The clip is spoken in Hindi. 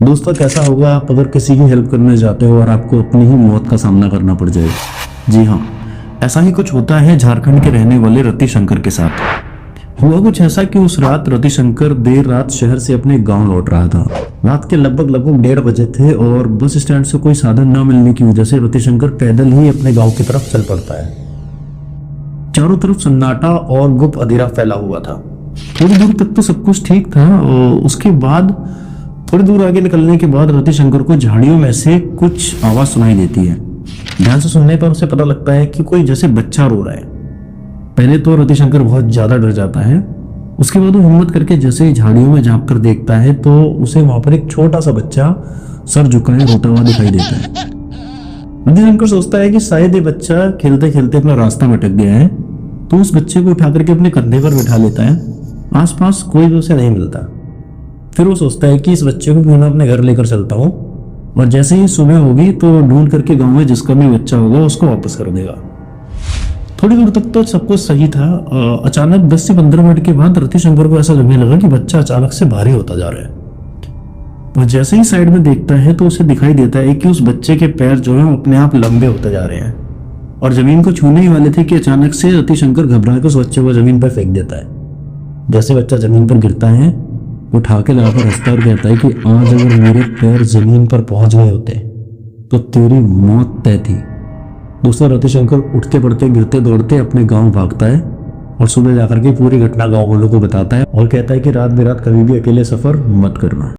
दोस्तों, कैसा होगा आप अगर किसी की हेल्प करने जाते हो और आपको अपनी ही मौत का सामना करना पड़ जाए। जी हाँ, ऐसा ही कुछ होता है झारखंड के रहने वाले रतिशंकर के साथ। हुआ कुछ ऐसा कि उस रात रतिशंकर देर रात शहर से अपने गांव लौट रहा था। रात के लगभग 1:30 बजे थे और बस स्टैंड से कोई साधन न मिलने की वजह से रतिशंकर पैदल ही अपने गांव की तरफ चल पड़ता है। चारों तरफ सन्नाटा और गुप्त अंधेरा फैला हुआ था। थोड़ी दूर तक तो सब कुछ ठीक था और उसके बाद थोड़ी दूर आगे निकलने के बाद रतिशंकर को झाड़ियों में से कुछ आवाज सुनाई देती है। ध्यान से सुनने पर उसे पता लगता है कि कोई जैसे बच्चा रो रहा है। पहले तो रतिशंकर बहुत ज्यादा डर जाता है। उसके बाद वो हिम्मत करके जैसे ही झाड़ियों में झांक कर देखता है तो उसे वहां पर एक छोटा सा बच्चा सर झुकाए रोता हुआ दिखाई देता है। रतिशंकर सोचता है कि शायद ये बच्चा खेलते खेलते अपना रास्ता भटक गया है, तो उस बच्चे को उठा करके अपने कंधे पर बिठा लेता है। आसपास कोई भी उसे नहीं मिलता। फिर वो सोचता है कि इस बच्चे को क्यों ना अपने घर लेकर चलता हूँ, और जैसे ही सुबह होगी तो ढूंढ करके गांव में जिसका भी बच्चा होगा उसको वापस कर देगा। थोड़ी दूर तक तो सब कुछ सही था। अचानक 10 से 15 मिनट के बाद रतिशंकर को ऐसा लगने लगा कि बच्चा अचानक से भारी होता जा रहा है। वो जैसे ही साइड में देखता है तो उसे दिखाई देता है कि उस बच्चे के पैर जो है अपने आप लंबे होते जा रहे हैं और जमीन को छूने ही वाले थे कि अचानक से रतिशंकर घबरा के उस बच्चे को जमीन पर फेंक देता है। जैसे बच्चा जमीन पर गिरता है, उठा के लगाकर हंसता और कहता है कि आज अगर मेरे पैर जमीन पर पहुंच गए होते तो तेरी मौत तय थी। दूसरा रतिशंकर उठते पड़ते गिरते दौड़ते अपने गांव भागता है और सुबह जाकर के पूरी घटना गांव वालों को बताता है और कहता है कि रात बेरात कभी भी अकेले सफर मत करना।